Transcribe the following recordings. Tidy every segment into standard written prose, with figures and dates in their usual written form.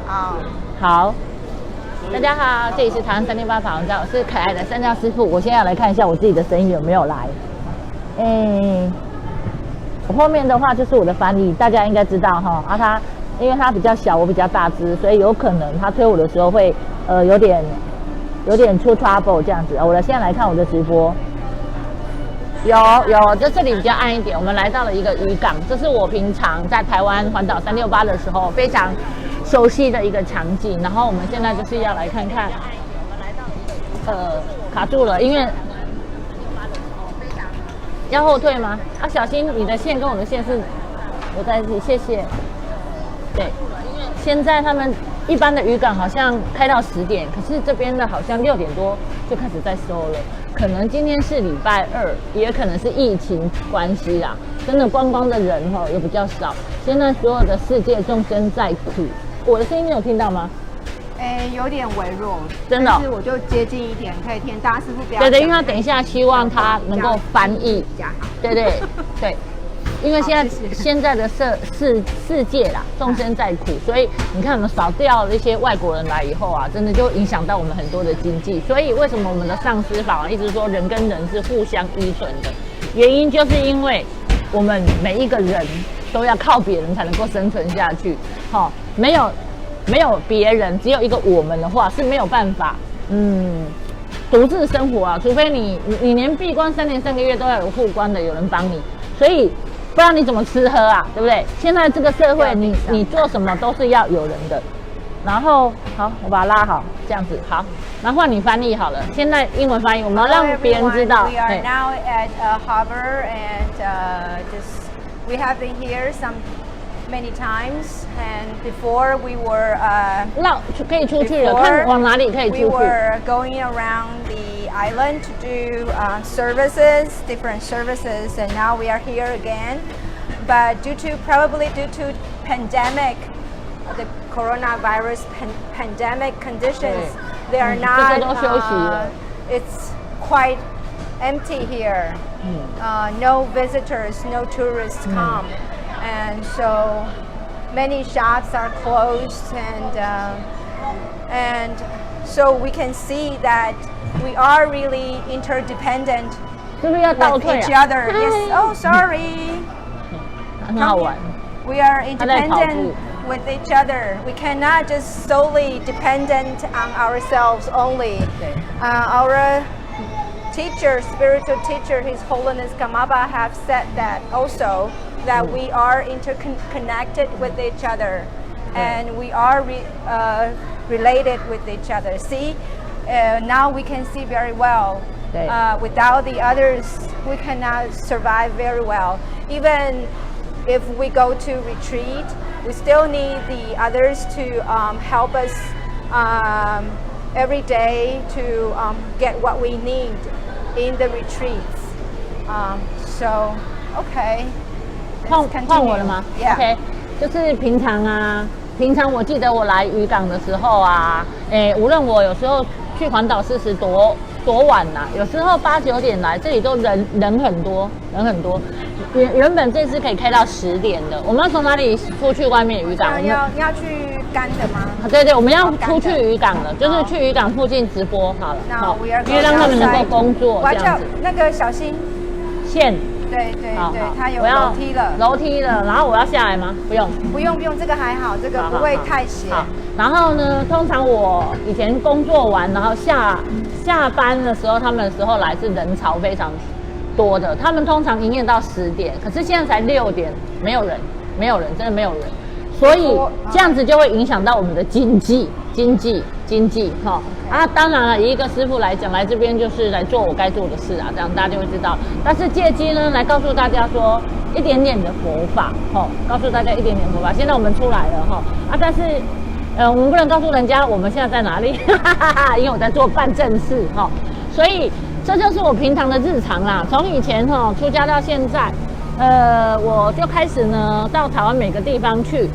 好，大家好，这里是台湾368法王斋，我是可爱的山教师傅。我现在要来看一下我自己的声音有没有来。我后面的话就是我的翻译，大家应该知道哈。他因为他比较小，我比较大只，所以有可能他推我的时候会有点出 trouble 这样子。我现在来看我的直播。有，就这里比较暗一点。我们来到了一个渔港，这是我平常在台湾环岛368的时候非常熟悉的一个场景。然后我们现在就是要来看看，卡住了，因为要后退吗？小心你的线跟我的线是我在一起，谢谢。对，现在他们一般的渔港好像开到10点，可是这边的好像6点多就开始在收了。可能今天是礼拜2，也可能是疫情关系啦，真的观光的人也比较少。现在所有的世界众生在苦，我的声音你有听到吗？有点微弱，真的。但是我就接近一点，可以听大师傅不要。对，因为他等一下希望他能够翻译。对。因为现在的世界啦，众生在苦，所以你看我们少掉了一些外国人来以后啊，真的就影响到我们很多的经济。所以为什么我们的上师法王一直说人跟人是互相依存的？原因就是因为我们每一个人都要靠别人才能够生存下去。没有别人，只有一个我们的话是没有办法，独自生活啊。除非你连闭关3年3个月都要有护关的，有人帮你，所以。不然你怎么吃喝啊？对不对？现在这个社会，你做什么都是要有人的。然后好，我把它拉好，这样子好。然后换你翻译好了。现在英文翻译，我们要让别人知道。We are now at a harbor and we have been here many times and before we were 可以出去了，看往哪里可以出去。We were going around the island to do different services, and now we are here again. But probably due to pandemic, the coronavirus pandemic conditions, they are not. It's quite empty here. No visitors, no tourists come, and so many shops are closed, and so we can see that we are really interdependent with each other. Yes. Oh, sorry. We are interdependent with each other. We cannot just solely dependent on ourselves only. Our teacher, spiritual teacher, His Holiness Gamaba, have said that also that we are interconnected with each other, and we are related with each other. See, now we can see very well. Without the others, we cannot survive very well. Even if we go to retreat, we still need the others to help us every day to get what we need in the retreats. So, okay. 换我了吗 ？OK， 就是平常我记得我来渔港的时候啊，无论我有时候去环岛40多晚呐，有时候8、9点来，这里都人很多。原本这次可以开到10点的，我们要从哪里出去外面渔港？你要去干的吗？对，我们要出去渔港了，就是去渔港附近直播好了，因为让他们能够工作这样子。那个小心线。对，它有楼梯了，然后我要下来吗？不用，这个还好，这个不会太斜。然后呢，通常我以前工作完，然后下班的时候，他们的时候来是人潮非常多的，他们通常营业到10点，可是现在才6点，没有人，真的没有人。所以这样子就会影响到我们的经济当然了，以一个师父来讲，来这边就是来做我该做的事啊，这样大家就会知道。但是借机呢，来告诉大家说一点点的佛法，告诉大家一点点佛法。现在我们出来了但是我们不能告诉人家我们现在在哪里，因为我在做办正事所以这就是我平常的日常啦。从以前出家到现在，我就开始呢到台湾每个地方去。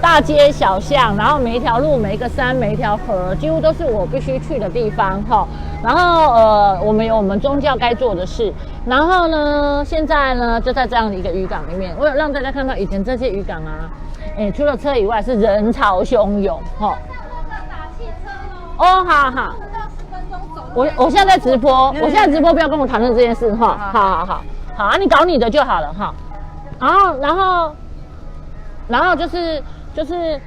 大街小巷，然后每一条路、每一个山、每一条河，几乎都是我必须去的地方哈。然后我们有我们宗教该做的事。然后呢，现在呢就在这样的一个渔港里面，我有让大家看到以前这些渔港啊，除了车以外是人潮汹涌哈。哦，好好。我现在在直播，我现在直播，不要跟我谈论这件事哈。好啊，你搞你的就好了哈。然后就是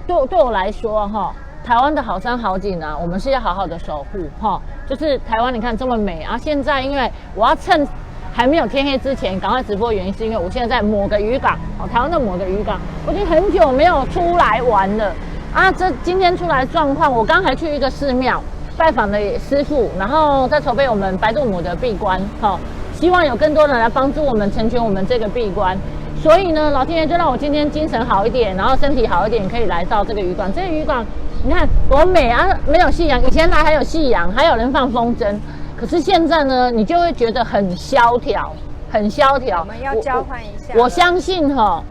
对我来说哈，台湾的好山好景啊，我们是要好好的守护哈。就是台湾你看这么美啊，现在因为我要趁还没有天黑之前赶快直播，原因是因为我现在在某个渔港，台湾的某个渔港，我已经很久没有出来玩了啊。今天出来状况，我刚还去一个寺庙拜访了师父，然后在筹备我们白度母的闭关哈，希望有更多人来帮助我们成全我们这个闭关。所以呢，老天爷就让我今天精神好一点，然后身体好一点，可以来到这个渔港。这个渔港你看多美啊，没有夕阳，以前来还有夕阳，还有人放风筝。可是现在呢，你就会觉得很萧条，很萧条。我们要交换一下。我相信哈，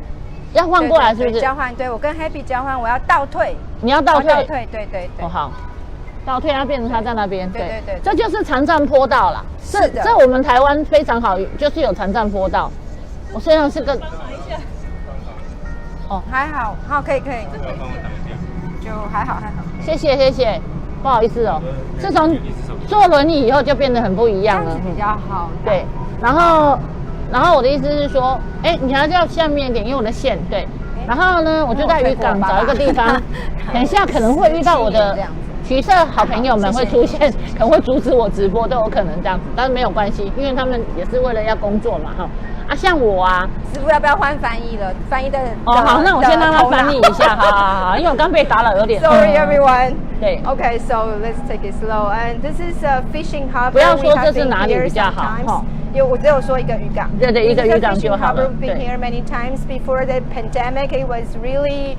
要换过来是不是？交换，对，我跟 Happy 交换，我要倒退。你要倒退？倒退，对。哦，好。倒退，它变成它在那边。对，这就是残障坡道啦。是的。这我们台湾非常好，就是有残障坡道。我虽然是个。哦，还好，好，可以，就还好。谢谢，不好意思哦。自从坐轮椅以后就变得很不一样了，这样子比较好。对，然后我的意思是说，你还是要下面一点，因为我的线对。然后呢，我就在渔港找一个地方，等一下可能会遇到我的橘色好朋友们会出现，可能会阻止我直播都有可能这样子，但是没有关系，因为他们也是为了要工作嘛哈。像我啊，师傅要不要换翻译了？翻译的好，那我先让他翻译一下，好，因为我刚被打扰有点。Sorry everyone. 对。Okay, so let's take it slow. And this is a fishing harbor. 不要说这是哪里比较好哈，因为我只有说一个渔港。对，一个渔港就好了。We've been here many times before the pandemic. It was really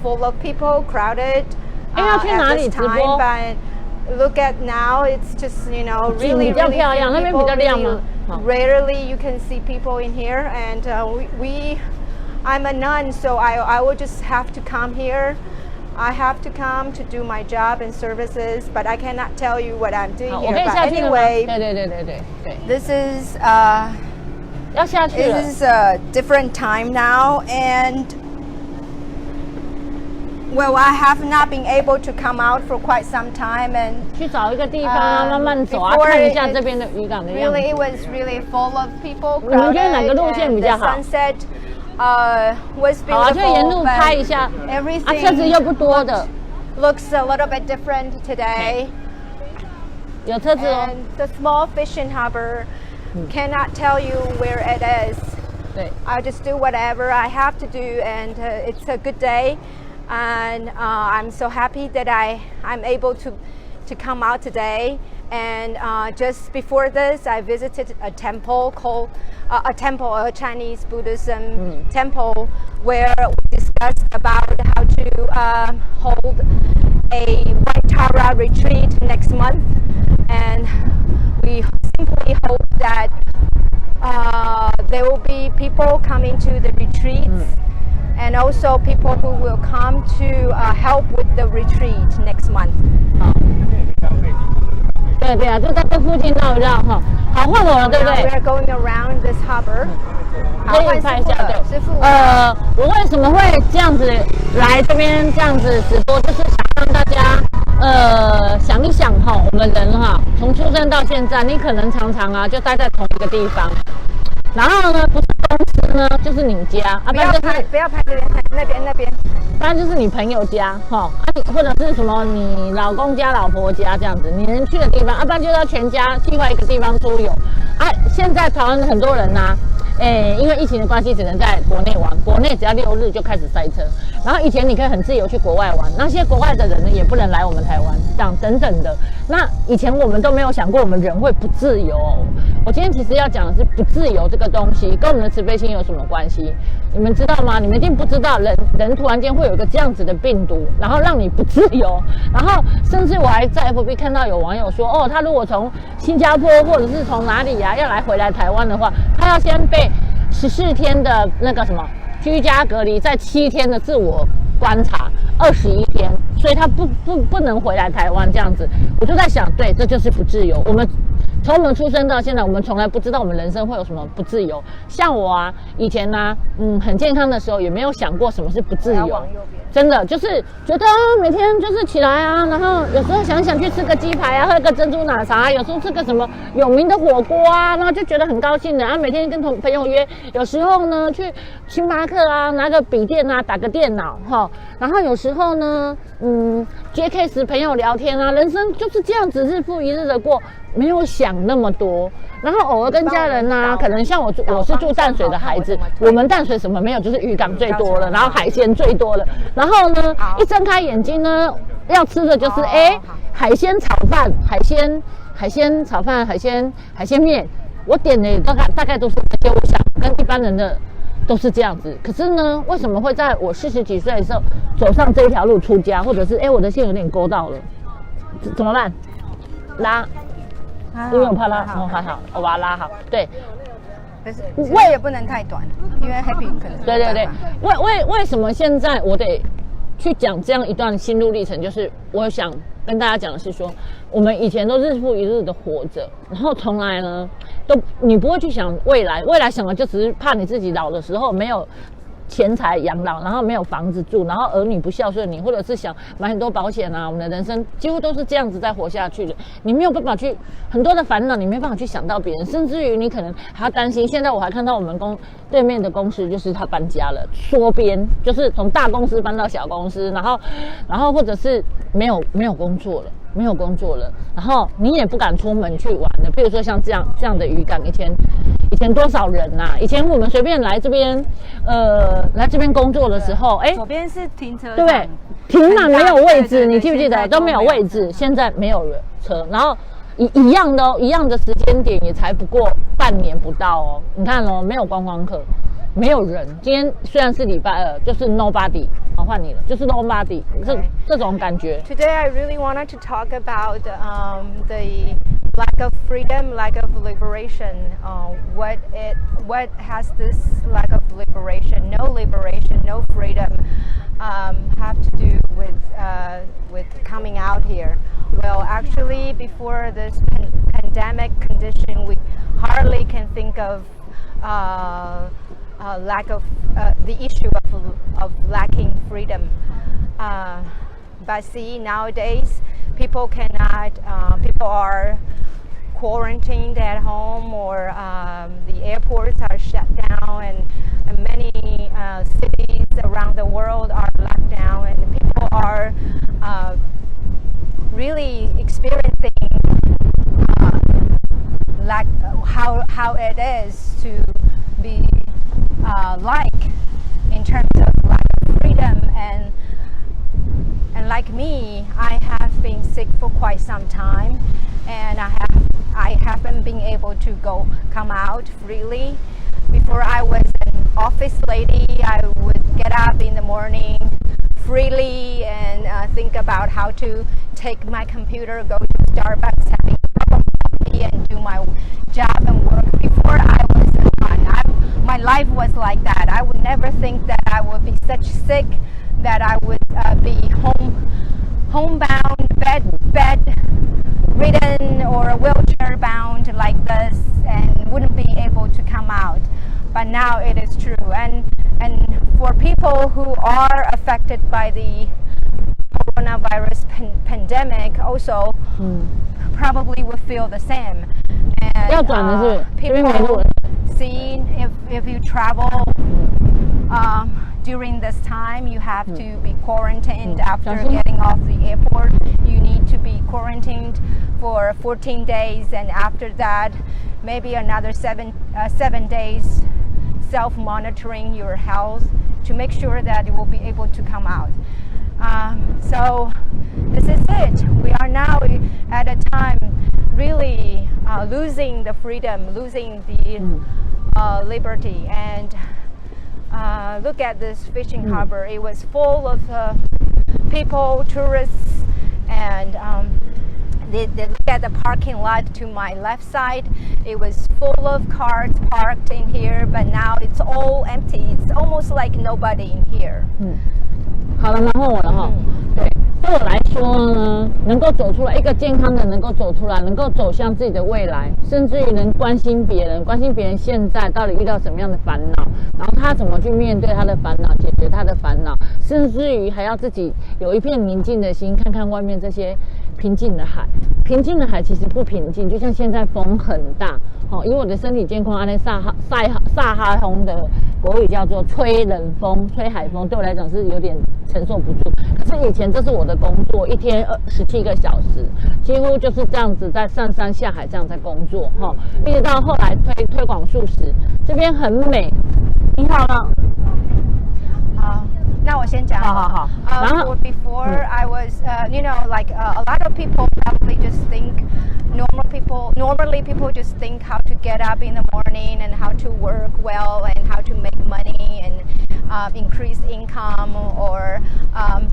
full of people, crowded. 要去哪里直播？ Look at now, it's just really 比较漂亮，那边比较亮吗？ Rarely you can see people in here, and I'm a nun, so I will just have to come here. I have to come to do my job and services, but I cannot tell you what I'm doing here. But anyway, 对 this is 要下去了。 This is a different time now, and well, I have not been able to come out for quite some time, and 去找一个地方慢慢走啊，看一下这边的渔港的样子。Really, it was really full of people. 你们觉得哪个路线比较好？ Sunset was beautiful. 好啊，就沿路拍一下。Everything 车子又不多的。Looks a little bit different today. 有车子哦。 And the small fishing harbor cannot tell you where it is. 对。I just do whatever I have to do, and it's a good day. And I'm so happy that I'm able to come out today. And just before this, I visited a temple called a Chinese Buddhism temple, where we discussed about how to hold a White Tara retreat next month. And we simply hope that there will be people coming to the retreats. And also people who will come to help with the retreat next month. 对啊，就在这附近绕一绕哈。好，换我了，对不对 ？We're going around this harbor. 可以拍一下，对。师傅，我为什么会这样子来这边这样子直播，就是想让大家想一想哈，我们人哈，从出生到现在，你可能常常啊就待在同一个地方。然后呢，不是公司呢，就是你家啊，不要拍这边，那边，当然就是你朋友家哈，或者是什么你老公家、老婆家这样子，你能去的地方，不然就要全家计划一个地方出游啊。现在台湾很多人呐，因为疫情的关系，只能在国内玩，国内只要6日就开始塞车。然后以前你可以很自由去国外玩，那些国外的人呢，也不能来我们台湾，这样等等的。那以前我们都没有想过，我们人会不自由。我今天其实要讲的是不自由这个东西，跟我们的慈悲心有什么关系？你们知道吗？你们一定不知道，人突然间会有一个这样子的病毒，然后让你不自由。然后甚至我还在 FB 看到有网友说，他如果从新加坡或者是从哪里呀，要回来台湾的话，他要先被14天的那个什么居家隔离，在7天的自我观察，21天，所以他不能回来台湾这样子。我就在想，对，这就是不自由。从我们出生到现在，我们从来不知道我们人生会有什么不自由。像我啊，以前呢、很健康的时候，也没有想过什么是不自由。真的就是觉得每天就是起来啊，然后有时候想去吃个鸡排啊，喝个珍珠奶茶啊，有时候吃个什么有名的火锅啊，然后就觉得很高兴的。然后每天跟朋友约，有时候呢去星巴克啊，拿个笔电啊，打个电脑哈。然后有时候呢，接 case 朋友聊天啊，人生就是这样子日复一日的过，没有想那么多。然后偶尔跟家人啊，可能像我是住淡水的孩子，我们淡水什么没有，就是渔港最多了，然后海鲜最多了。然后呢，一睁开眼睛呢，要吃的就是海鲜炒饭、海鲜炒饭、海鲜面。我点的大概都是这些，我想跟一般人的都是这样子。可是呢，为什么会在我40几岁的时候走上这一条路出家，或者是我的线有点勾到了，怎么办？拉。因为我怕拉，还好，我把它拉好。对，可是胃也不能太短，因为 happy 可能。对，为什么现在我得去讲这样一段心路历程？就是我想跟大家讲的是说，我们以前都日复一日的活着，然后从来呢你不会去想未来想的就只是怕你自己老的时候没有钱财养老，然后没有房子住，然后儿女不孝顺你，或者是想买很多保险啊。我们的人生几乎都是这样子在活下去的。你没有办法去很多的烦恼，你没办法去想到别人，甚至于你可能还要担心。现在我还看到我们对面的公司，就是他搬家了，缩编，就是从大公司搬到小公司，然后或者是没有工作了，然后你也不敢出门去玩了。比如说像这样的渔港，以前多少人啊？以前我们随便来这边工作的时候，左边是停车场，对不对？停满没有位置，你记不记得都没有位置？现在没有车，然后一样的时间点，也才不过半年不到哦。你看哦，没有观光客，没有人。今天虽然是礼拜二，就是 nobody。好，换你了，就是 nobody 这种感觉。Today I really wanted to talk about the lack of freedom, lack of liberation. What has this lack of liberation, no freedom, have to do with coming out here? Well, actually, before this pandemic condition, we hardly can think of lack of the issue of lacking freedom. But see, nowadays people are quarantined at home, or the airports are shut down, and many cities around the world are locked down, and people are really experiencing like how it is to be like in terms of lack of freedom. And like me, I have been sick for quite some time, and I haven't been able to come out freely. Before I was an office lady, I would get up in the morning freely and think about how to take my computer, go to Starbucks, having a cup of coffee, and do my job and work. Before I was my life was like that. I would never think that I would be such sick that I would be homebound, bedridden, or wheelchair bound like this, and wouldn't be able to come out. But now it is true, and for people who are affected by the coronavirus pandemic, also probably will feel the same. And people see if you travel during this time, you have to be quarantined after getting off the airport. You need to be quarantined for 14 days, and after that, maybe another 7 days self-monitoring your health to make sure that you will be able to come out. So this is it. We are now at a time really losing the freedom, losing the liberty. And look at this fishing harbor. It was full of people, tourists, and look at the parking lot to my left side. It was full of cars parked in here, but now it's all empty. It's almost like nobody in here. 好了，然后我了哈。对，对我来说呢，能够走出来，一个健康的能够走出来，能够走向自己的未来，甚至于能关心别人，关心别人现在到底遇到什么样的烦恼，然后他怎么去面对他的烦恼，解决他的烦恼，甚至于还要自己有一片宁静的心，看看外面这些平静的海。平静的海其实不平静，就像现在风很大。以我的身体健康，萨哈风的国语叫做吹冷风、吹海风，对我来讲是有点承受不住。可是以前这是我的工作，一天17个小时，几乎就是这样子在上山下海这样在工作一直到后来推广素食，这边很美。你好了。那我先讲。好。Before I was, like a lot of people probably just think normally people just think how to get up in the morning and how to work well and how to make money and increase income or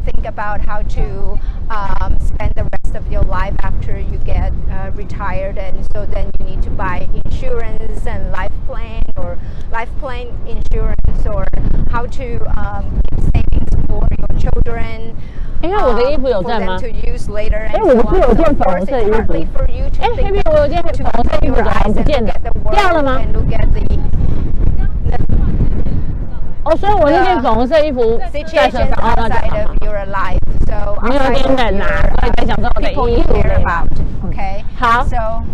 think about how to spend the rest of your life after you get retired, and so then you need to buy insurance and life plan insurance, or how to get savings for your children. 我的衣服有在吗？我的不有件粉红色的衣服。Happy， 我有件粉红色衣服怎么不见了？掉了吗？所以我那件粉红色衣服在车上。你有点冷啊，所以在讲说我的衣服。Okay. 好。So,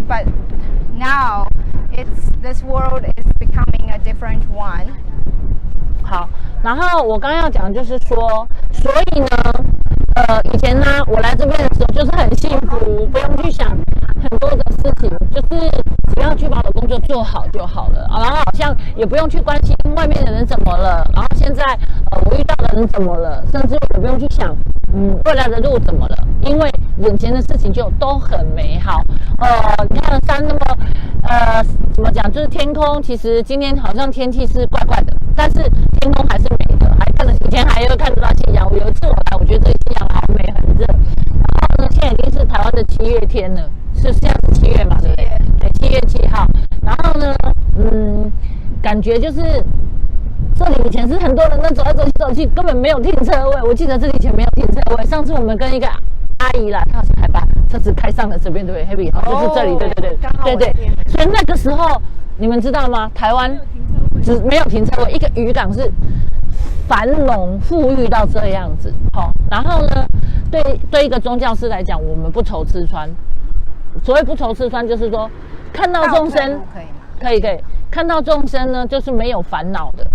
but now this world is becoming a different one. 好，然后我刚刚要讲就是说，所以呢，以前呢，我来这边的时候就是很幸福，不用去想很多的事情，就是只要去把我的工作做好就好了。然后好像也不用去关心外面的人怎么了，然后现在我遇到的人怎么了，甚至也不用去想未来的路怎么了，因为眼前的事情就都很美好。你看山那么怎么讲，就是天空，其实今天好像天气是怪怪的，但是天空还是美的，以前还会看得到夕阳。有一次我来，我觉得这个夕阳好美，很热。然后呢，现在已经是台湾的7月天了，是现在是7月嘛，对不对？对，7月7号。然后呢，感觉就是这里以前是很多人走来走去，根本没有停车位。我记得这里以前没有停车位。上次我们跟一个阿姨来，她还把车子开上了这边，对不对 ？Happy， 就是这里，对。所以那个时候，你们知道吗？台湾只没有停车位，一个渔港是繁荣富裕到这样子，然后呢，对一个宗教师来讲，我们不愁吃穿。所谓不愁吃穿，就是说看到众生，可以，看到众生呢，就是没有烦恼的。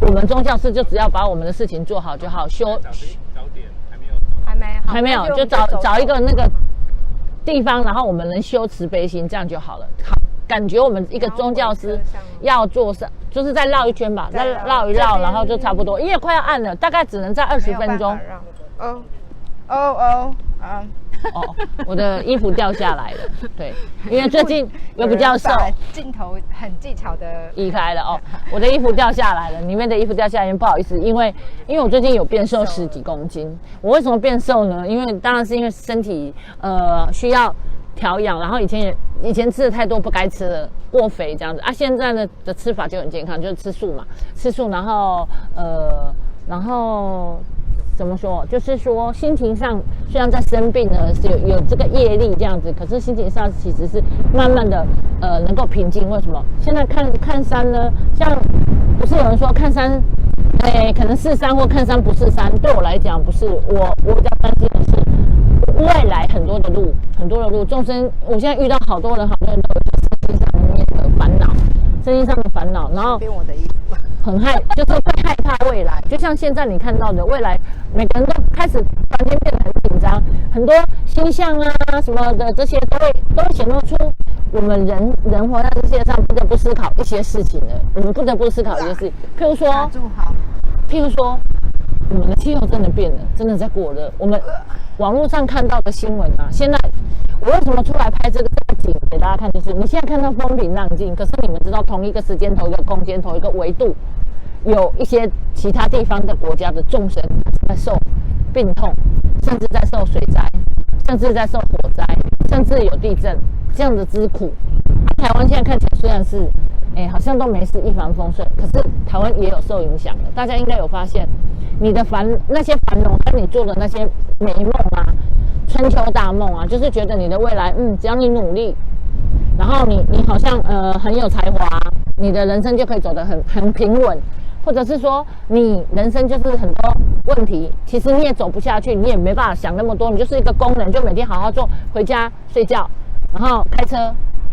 我们宗教师就只要把我们的事情做好就好，还没有，就找一个那个地方，然后我们能修慈悲心，这样就好了。好，感觉我们一个宗教师要做上，就是再绕一圈吧，再绕一绕，然后就差不多，因为快要暗了，大概只能在20分钟。我的衣服掉下来了，对，因为最近又比较瘦，镜头很技巧的移开了我的衣服掉下来了，里面的衣服掉下来，不好意思，因为我最近有变瘦10几公斤。我为什么变瘦呢？因为当然是因为身体需要调养，然后以前吃的太多不该吃的，过肥这样子现在呢的吃法就很健康，就是吃素嘛，然后怎么说？就是说心情上虽然在生病呢是有这个业力这样子，可是心情上其实是慢慢的能够平静。为什么？现在看山呢，像不是有人说看山，可能是山或看山不是山，对我来讲不是，我比较担心的是未来很多的路，众生，我现在遇到好多人都有身心上面的烦恼，然后就是会害怕未来，就像现在你看到的未来，每个人都开始突然间变得很紧张，很多星象什么的这些都会显露出我们人活在这世界上不得不思考一些事情的，我们不得不思考一些事情，譬如说我们的气候真的变了，真的在过热。我们网络上看到的新闻现在我为什么出来拍这个景给大家看，就是你现在看到风平浪静，可是你们知道同一个时间、同一个空间、同一个维度，有一些其他地方的国家的众生在受病痛，甚至在受水灾，甚至在受火灾，甚至有地震这样的之苦。台湾现在看起来虽然是，好像都没事，一帆风顺，可是台湾也有受影响的。大家应该有发现，你的那些繁荣跟你做的那些美梦啊，春秋大梦啊，就是觉得你的未来，只要你努力，然后你好像很有才华，你的人生就可以走得很平稳。或者是说你人生就是很多问题，其实你也走不下去，你也没办法想那么多，你就是一个工人，就每天好好做，回家睡觉，然后开车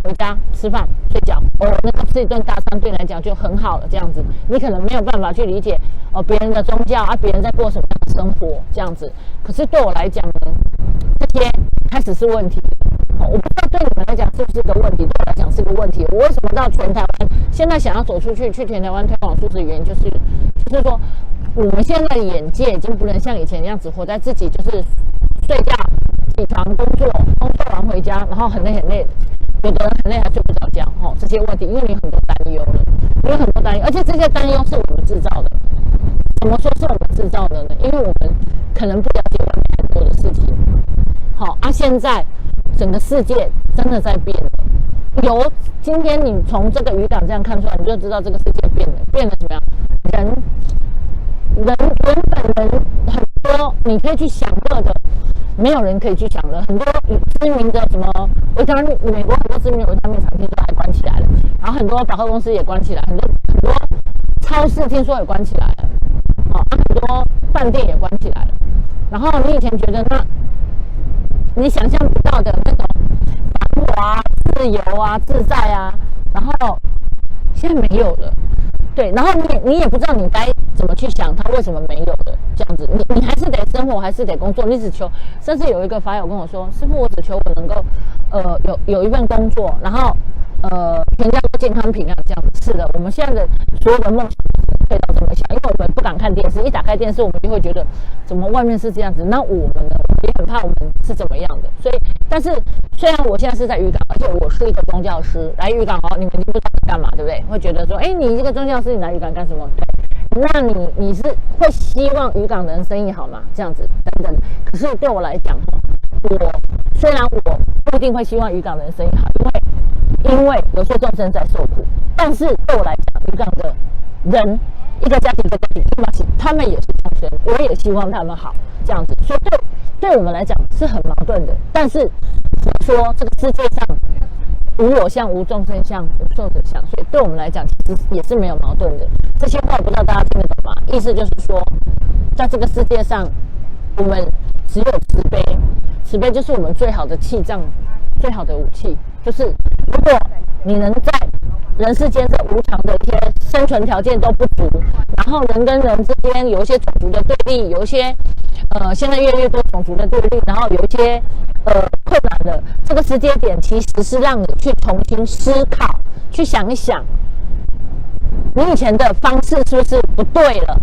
回家吃饭睡觉，那个吃一顿大餐对你来讲就很好了，这样子你可能没有办法去理解别人的宗教啊，别人在过什么样的生活这样子。可是对我来讲呢，这些开始是问题。我不知道对你们来讲是不是个问题，对我来讲是个问题。我为什么到全台湾现在想要走出去全台湾推广素食的原因，就是说我们现在的眼界已经不能像以前一样只活在自己就是睡觉、起床、工作完回家，然后很累，有的人很累还睡不着觉，这些问题，因为你很多担忧了，而且这些担忧是我们制造的。怎么说是我们制造的呢？因为我们可能不了解外面很多的事情。现在整个世界真的在变了。今天你从这个渔港这样看出来，你就知道这个世界变了怎么样？原本人很多，你可以去享乐的，没有人可以去享乐。很多知名的什么维他命，美国很多知名的维他命厂听说还关起来了，然后很多百货公司也关起来，很多超市听说也关起来了，很多饭店也关起来了。然后你以前觉得你想象不到的那种繁华、自由啊、自在啊，然后现在没有了。对，然后你也不知道你该怎么去想它为什么没有了这样子。你还是得生活，还是得工作，你只求。甚至有一个法友跟我说：“师父，我只求我能够有一份工作，然后全家都健康平安这样子。”是的，我们现在的所有的梦想可以到这么想，因为我们不敢看电视，一打开电视我们就会觉得怎么外面是这样子，那我们呢也很怕我们是怎么样的。所以，但是虽然我现在是在渔港，而且我是一个宗教师，来渔港你们已经不知道干嘛，对不对？会觉得说，你这个宗教师，你来渔港干什么？对，那你是会希望渔港人生意好吗？这样子等等。可是对我来讲，虽然我不一定会希望渔港人生意好，因为有些众生在受苦，但是对我来讲，渔港的人一个家庭一个家庭，他们也是众生，我也希望他们好，这样子。所以对我们来讲是很矛盾的。但是说这个世界上无我相、无众生相、无寿者相，所以对我们来讲其实也是没有矛盾的。这些话不知道大家听得懂吗？意思就是说，在这个世界上，我们只有慈悲，慈悲就是我们最好的气障，最好的武器。就是如果你能在人世间这无常的一些生存条件都不足，然后人跟人之间有一些种族的对立，有一些现在越来越多种族的对立，然后有一些困难的这个时间点，其实是让你去重新思考，去想一想，你以前的方式是不是不对了？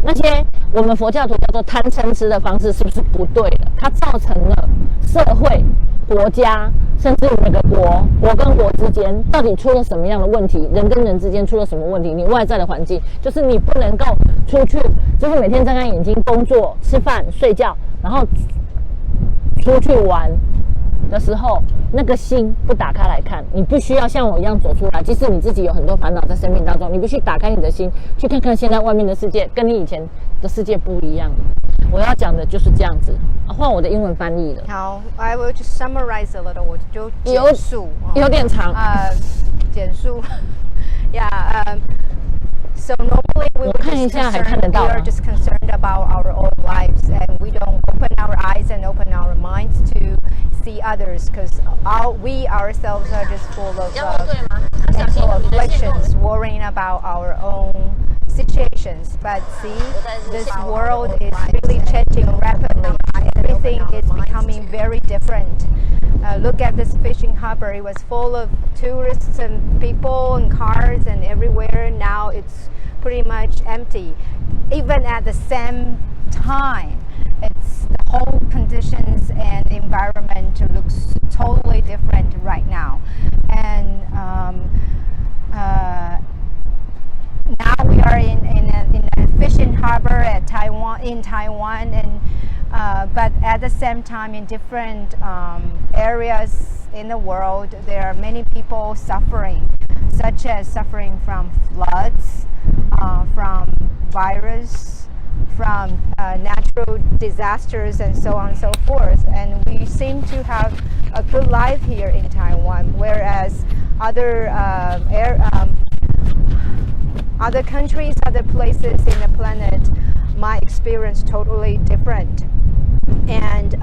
那些我们佛教徒叫做贪嗔痴的方式是不是不对了？它造成了社会、国家，甚至每个国跟国之间到底出了什么样的问题？人跟人之间出了什么问题？你外在的环境，就是你不能够出去，就是每天睁开眼睛工作、吃饭、睡觉，然后出去玩的时候，那个心不打开来看，你必须要像我一样走出来。即使你自己有很多烦恼在生命当中，你必须打开你的心，去看看现在外面的世界跟你以前的世界不一样。我要讲的就是这样子。换我的英文翻译了。好 ，I will just summarize a little， 我就简述，有点长。简述 ，Yeah， So normally we are just concerned about our own lives, and we don't open our eyes and open our minds to see others, because we ourselves are just full of mental afflictions, worrying about our own situations. But see, this world is really changing rapidly. Everything is becoming very different. Look at this fishing harbor. It was full of tourists and people and cars and everywhere. Now it's pretty much empty. Even at the same time, it's the whole conditions and environment looks totally different right now. And now we are in a fishing harbor in Taiwan, and But at the same time, in different areas in the world, there are many people suffering, such as suffering from floods, from virus, from natural disasters, and so on and so forth. And we seem to have a good life here in Taiwan, whereas other other countries, other places in the planet might experience totally different. And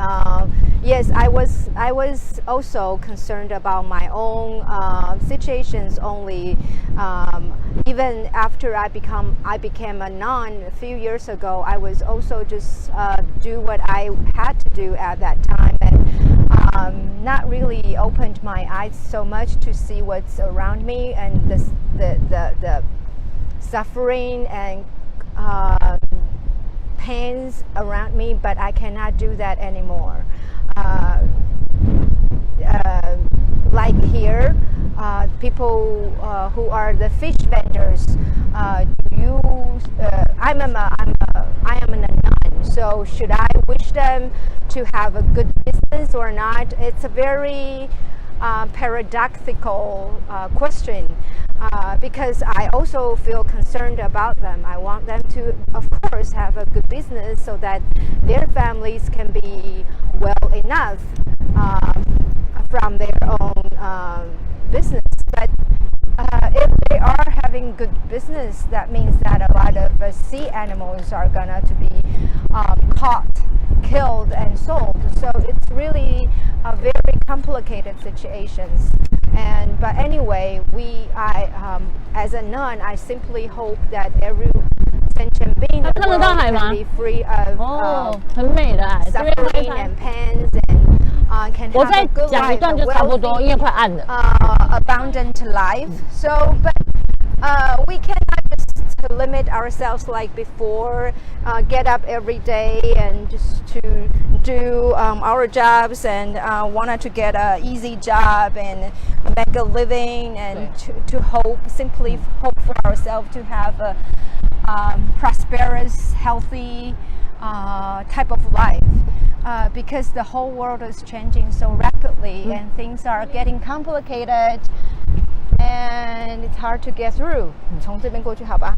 yes, I was also concerned about my own situations only. Even after I became a nun a few years ago, I was also just do what I had to do at that time, and not really opened my eyes so much to see what's around me and the suffering and pains around me. But I cannot do that anymore. Like here, people who are the fish vendors, I am a nun, so should I wish them to have a good business or not? It's a very paradoxical question, because I also feel concerned about them. I want them to, of course, have a good business so that their families can be well enough from their own business. But if they are having good business, that means that a lot of sea animals are gonna to be caught, killed, and sold. So it's really a very complicated situations. But anyway, as a nun, I simply hope that every sentient being in the world can be free of suffering and pains, and can have a good life, a wealthy, abundant life. So, but we cannot just limit ourselves like before, get up every day and just to do our jobs and wanted to get an easy job and make a living, and to simply hope for ourselves to have a prosperous, healthy type of life. Because the whole world is changing so rapidly, and things are getting complicated, and it's hard to get through. 从这边过去好吧?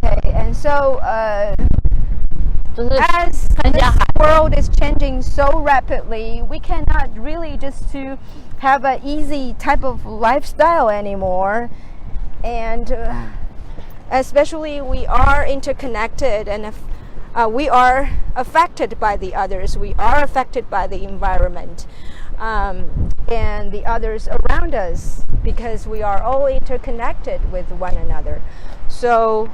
Okay, and so as this world is changing so rapidly, we cannot really just to have an easy type of lifestyle anymore. And especially we are interconnected, and we are affected by the others. We are affected by the environment and the others around us, because we are all interconnected with one another. So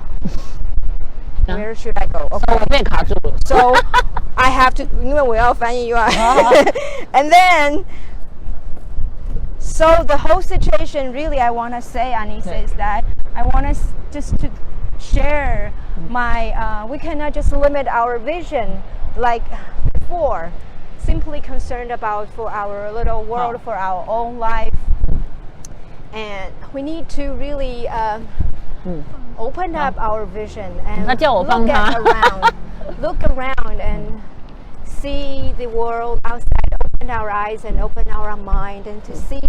where should I go? Okay. So I have to, 因为我要翻译啊. And then, so the whole situation, really, I want to say, Anissa, is that I want us just to share my, we cannot just limit our vision like before, simply concerned about for our little world, for our own life. And we need to really open up our vision and look around and see the world outside, open our eyes and open our mind, and to see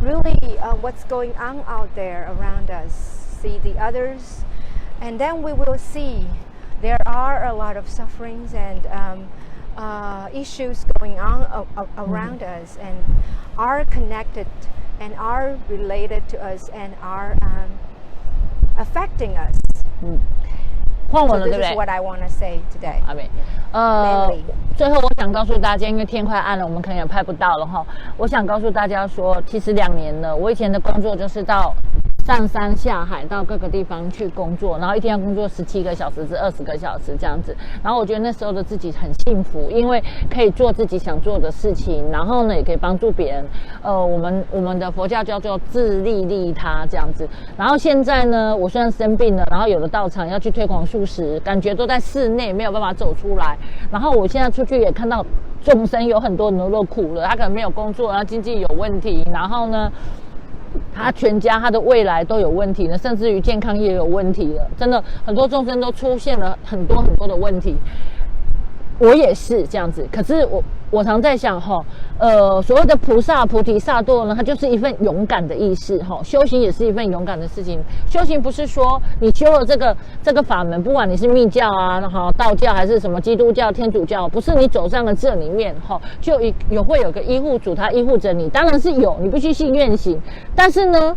really what's going on out there around us, see the others, and then we will see there are a lot of sufferings and issues going on around us, and are connected and are related to us and are affecting us. 换我了， So 对不 this 对 is what I want to say today. 阿美，最后我想告诉大家，因为天快暗了，我们可能也拍不到了哈。我想告诉大家说，其实2年了，我以前的工作就是到上山下海，到各个地方去工作，然后一天要工作17个小时至20个小时这样子。然后我觉得那时候的自己很幸福，因为可以做自己想做的事情，然后呢也可以帮助别人。我们的佛教叫做自利利他这样子。然后现在呢，我虽然生病了，然后有的道场要去推广素食，感觉都在室内没有办法走出来。然后我现在出去也看到众生有很多人都苦了，他可能没有工作，然后经济有问题，然后呢，他全家他的未来都有问题了，甚至于健康也有问题了。真的，很多众生都出现了很多的问题。我也是这样子，可是我常在想哈，所谓的菩萨、菩提、萨埵呢，它就是一份勇敢的意思哈。修行也是一份勇敢的事情。修行不是说你修了这个法门，不管你是密教啊、道教还是什么基督教、天主教，不是你走上了这里面哈，就会有个医护主，他医护着你，当然是有，你必须信愿行，但是呢。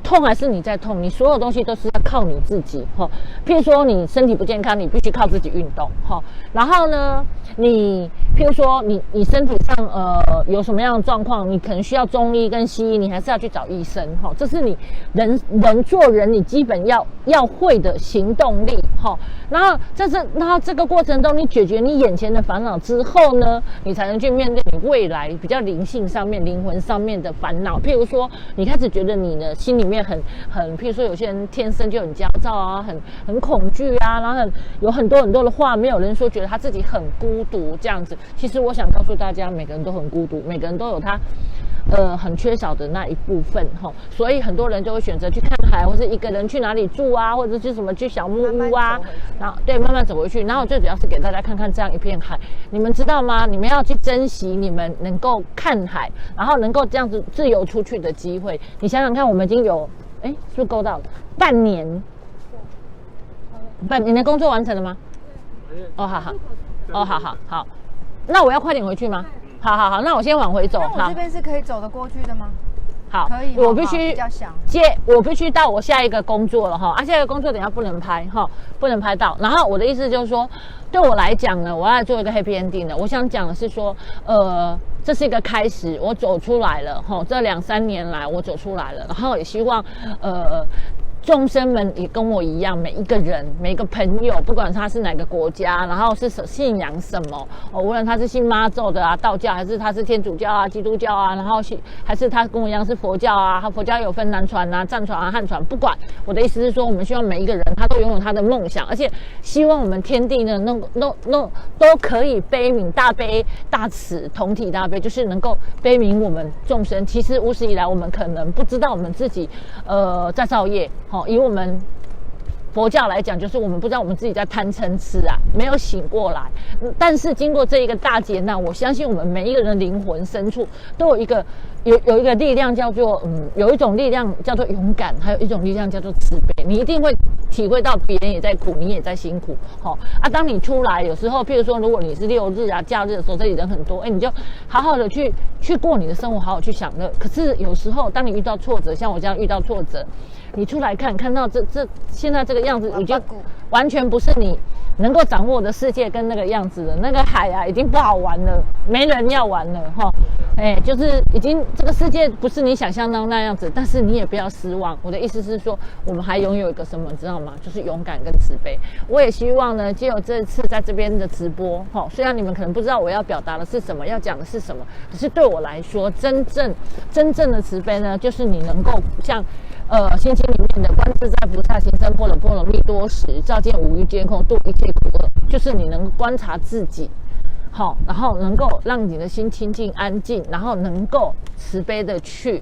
痛还是你在痛，你所有东西都是要靠你自己哈。譬如说你身体不健康，你必须靠自己运动哈。然后呢，譬如说你身体上有什么样的状况，你可能需要中医跟西医，你还是要去找医生哈。这是你人做人你基本要会的行动力哈。然后这个过程中，你解决你眼前的烦恼之后呢，你才能去面对你未来比较灵性上面、灵魂上面的烦恼。譬如说，你开始觉得你的心里面很，譬如说有些人天生就很焦躁啊，很恐惧啊，然后有很多的话，没有人说觉得他自己很孤独这样子。其实我想告诉大家，每个人都很孤独，每个人都有他很缺少的那一部分哈。所以很多人就会选择去看海，或是一个人去哪里住啊，或者去什么去小木屋啊，然后对，慢慢走回去。然后最主要是给大家看看这样一片海，你们知道吗？你们要去珍惜你们能够看海，然后能够这样子自由出去的机会。你想想看，我们已经有是不是够到了半年？你的工作完成了吗？好，那我要快点回去吗？好，那我先往回走。那我这边是可以走得过去的吗？好，可以。我必须比较想我必须到我下一个工作了哈。下一个工作等一下不能拍哈，不能拍到。然后我的意思就是说，对我来讲呢，我要来做一个 happy ending 的。我想讲的是说，这是一个开始，我走出来了哈。这2-3年来我走出来了，然后也希望众生们也跟我一样，每一个人，每一个朋友，不管他是哪个国家，然后是信仰什么，无论他是信妈咒的啊，道教，还是他是天主教啊、基督教啊，然后还是他跟我一样是佛教啊，佛教有分南传啊、藏传啊、汉传，不管。我的意思是说，我们希望每一个人他都拥有他的梦想，而且希望我们天地呢，都可以悲悯大悲大慈，同体大悲，就是能够悲悯我们众生。其实无始以来，我们可能不知道我们自己在造业。以我们佛教来讲，就是我们不知道我们自己在贪嗔痴啊，没有醒过来。但是经过这一个大劫难，我相信我们每一个人灵魂深处都有一个力量叫做有一种力量叫做勇敢，还有一种力量叫做慈悲。你一定会体会到别人也在苦，你也在辛苦。当你出来，有时候譬如说，如果你是6日啊、假日的时候，这里人很多，你就好好的去过你的生活，好好去享乐。可是有时候，当你遇到挫折，像我这样遇到挫折，你出来看到这现在这个样子，已经完全不是你能够掌握的世界跟那个样子了。那个海啊，已经不好玩了，没人要玩了哈。就是已经这个世界不是你想象到那样子，但是你也不要失望。我的意思是说，我们还拥有一个什么，知道吗？就是勇敢跟慈悲。我也希望呢，藉由这次在这边的直播，虽然你们可能不知道我要表达的是什么，要讲的是什么，可是对我来说，真正的慈悲呢，就是你能够像心经里面的观自在菩萨行深般若波罗蜜多时，照见五蕴皆空，度一切苦厄，就是你能观察自己。然后能够让你的心清净安静，然后能够慈悲的去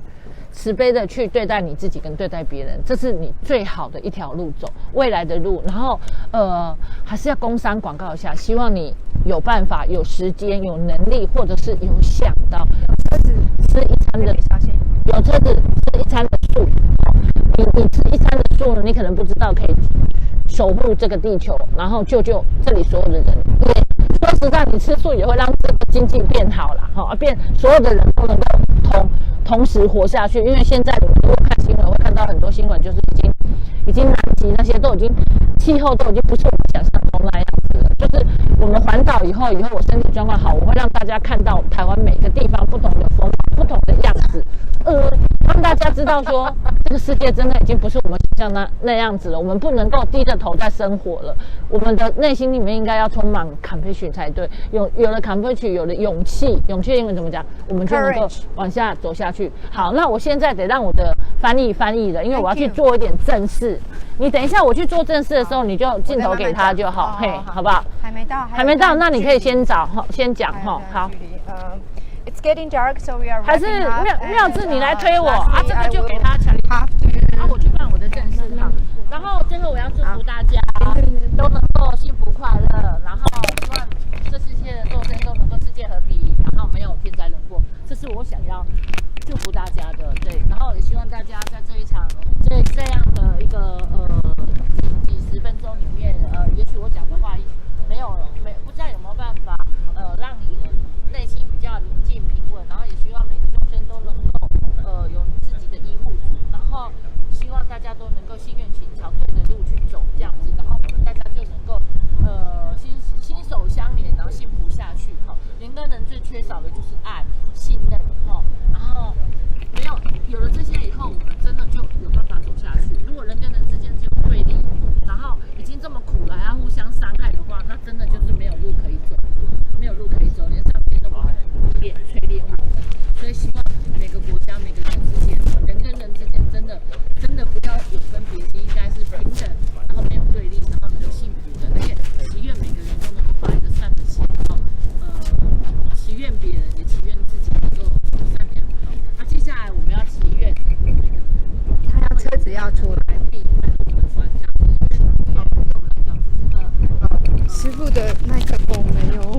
对待你自己跟对待别人，这是你最好的一条路走，未来的路。然后还是要工商广告一下，希望你有办法、有时间、有能力，或者是有想到车子吃一餐的，有车子吃一餐的素，你吃一餐的素呢，你可能不知道可以守护这个地球，然后救这里所有的人。说实在，你吃素也会让这个经济变好啦，变所有的人都能够同时活下去。因为现在你们如果看新闻，会看到很多新闻，就是已经南极那些都已经气候都已经不是我们想象中那样子了。就是我们环岛以后我身体状况好，我会让大家看到台湾每个地方不同的风貌、不同的样子，让大家知道说这个世界真的已经不是我们想象那样子了。我们不能够低着头在生活了，我们的内心里面应该要充满 compassion 才对。有了 compassion， 有了勇气的英文怎么讲？我们就能够往下走下去。好，那我现在得让我的翻译了，因为我要去做一点正事。你等一下我去做正事的时候，你就镜头给他就好，好不好？还没到，那你可以先讲哈。好。It's getting dark, so we are. 还是妙智你来推我这个就给他强力我去办我的正事好。然后最后我要祝福大家都能够幸福快乐，然后希望这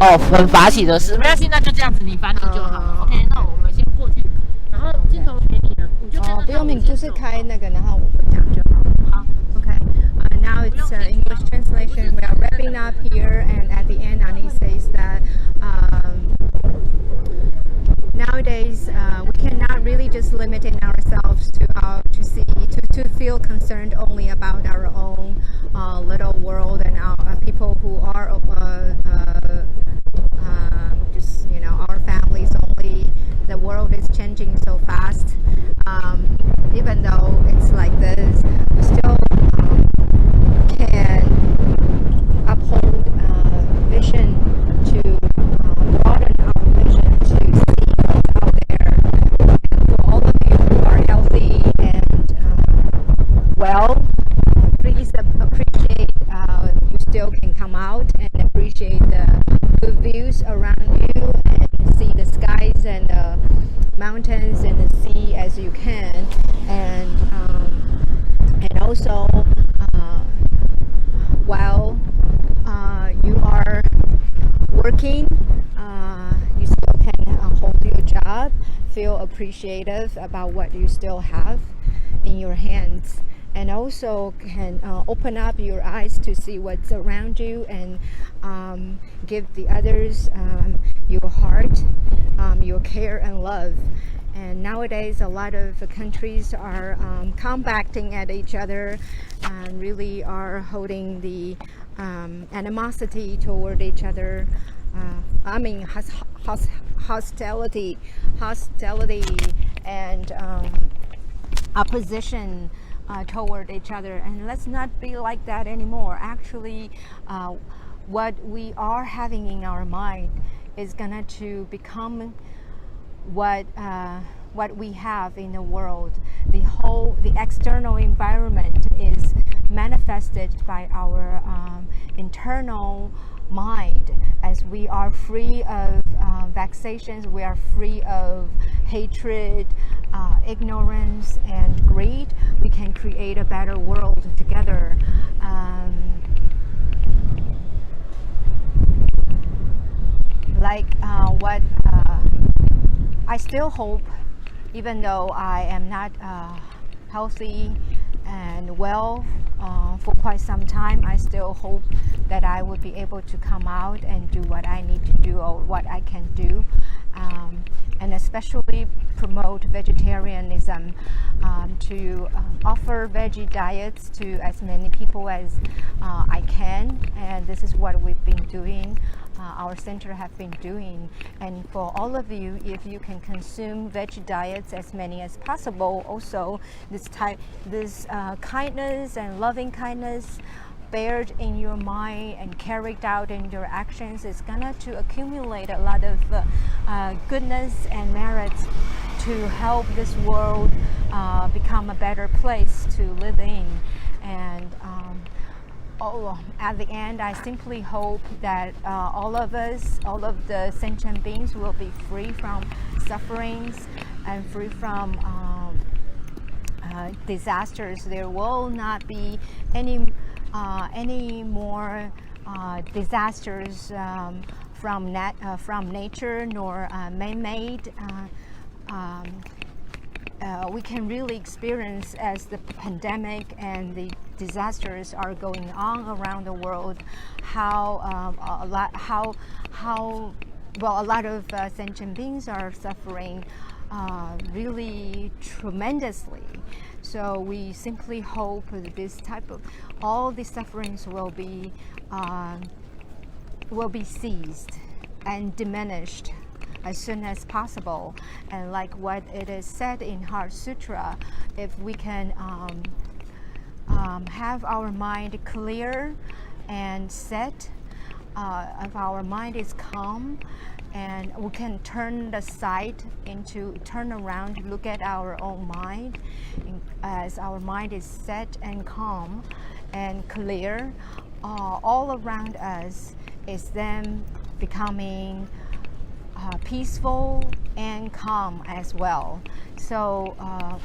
哦，很法喜的事，没关系，那就这样子，你翻译就好。OK， 那我们先过去，然后镜头给你的，你就跟着不用，你就是开那个，然后我讲就好。好。Okay. Now it's English translation. We are wrapping up here, and at the end, Annie says that nowadays we cannot really just limit ourselves to feel concerned only about our own little world and our people who are just our families only. The world is changing so fast. Even though it's like this, we still can uphold vision to broaden our vision to see what's out there. And for all of you who are healthy and well, please appreciate you still can come out and appreciate the good views around you and see the skies and the mountains and the sea as you can, and also while you are working, you still can hold your job, feel appreciative about what you still have in your hands, and also can open up your eyes to see what's around you and give the others your heart, your care and love. And nowadays, a lot of countries are combating at each other and really are holding the animosity toward each other. Hostility and opposition toward each other. And let's not be like that anymore. Actually, what we are having in our mind is gonna to become what we have in the world. The external environment is manifested by our internal mind. As we are free of vexations, we are free of hatred, ignorance, and greed, we can create a better world together. What I still hope, even though I am not healthy and well for quite some time, I still hope that I will be able to come out and do what I need to do or what I can do, and especially promote vegetarianism, to offer veggie diets to as many people as I can, and this is what we've been doing. Our center have been doing, and for all of you, if you can consume veggie diets as many as possible, also this kindness and loving kindness bared in your mind and carried out in your actions is gonna to accumulate a lot of goodness and merits to help this world become a better place to live in. And at the end, I simply hope that all of us, all of the sentient beings, will be free from sufferings and free from disasters. There will not be any more disasters from nature nor man-made. We can really experience, as the pandemic and the disasters are going on around the world, how a lot of sentient beings are suffering really tremendously. So we simply hope that this type of all the sufferings will be ceased and diminished as soon as possible. And like what it is said in Heart Sutra, if we can have our mind clear and set, if our mind is calm, and we can turn around, look at our own mind, as our mind is set and calm and clear, all around us is then becoming peaceful and calm as well. So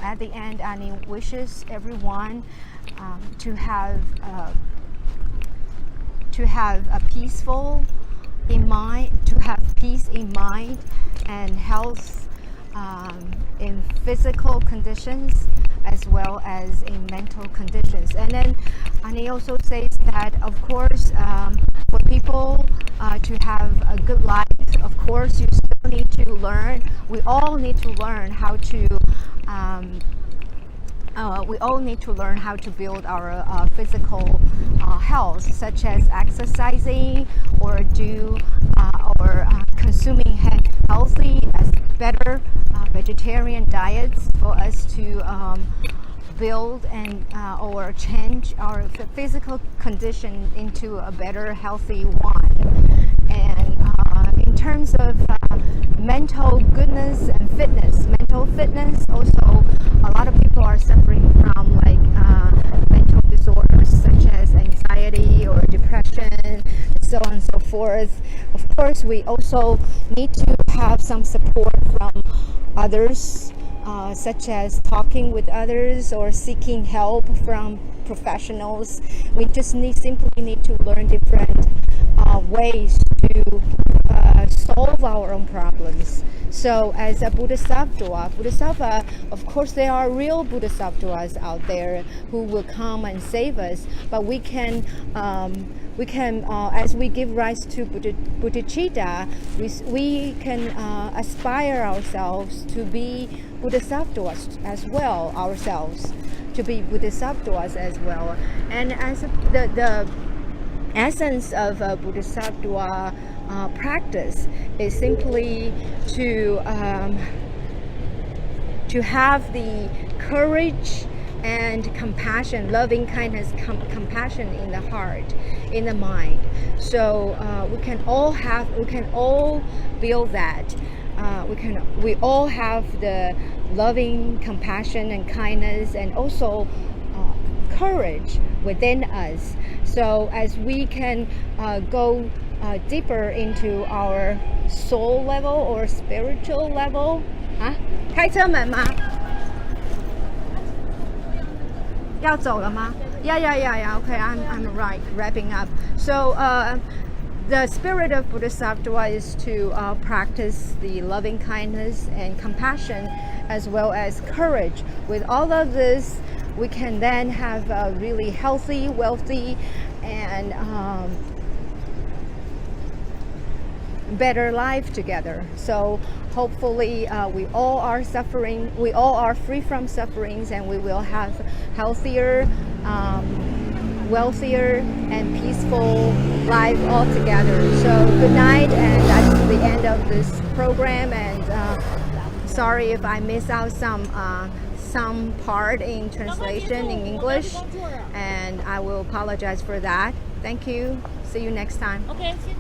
at the end, Annie wishes everyone to have a peaceful in mind, to have peace in mind and health in physical conditions as well as in mental conditions. And then he also says that, of course, for people to have a good life, of course, you still need to learn. We all need to learn how to build our physical health, such as exercising or consuming healthy, better vegetarian diets for us to build and or change our physical condition into a better, healthy one. And in terms of mental goodness and mental fitness, also a lot of people are suffering from mental disorders such as anxiety or depression, and so on and so forth. Of course, we also need to have some support from others, such as talking with others or seeking help from professionals. We just simply need to learn different ways to solve our own problems. So as a Bodhisattva, of course there are real Bodhisattvas out there who will come and save us, but we can as we give rise to bodhicitta, we can aspire ourselves to be Bodhisattvas as well, and as the essence of a Bodhisattva practice is simply to have the courage and compassion, loving kindness, compassion in the heart, in the mind. So we can all build that. We all have the loving compassion and kindness, and also courage within us. So as we can go deeper into our soul level or spiritual level. 开车门吗？要走了吗？ Yeah. Okay, I'm right. Wrapping up. So the spirit of Bodhisattva is to practice the loving kindness and compassion, as well as courage. With all of this, we can then have a really healthy, wealthy, and better life together. So hopefully we all are free from sufferings, and we will have healthier, wealthier, and peaceful life all together. So good night, and that's the end of this program. And sorry if I miss out some part in translation in English, and I will apologize for that. Thank you. See you next time. OK，谢谢。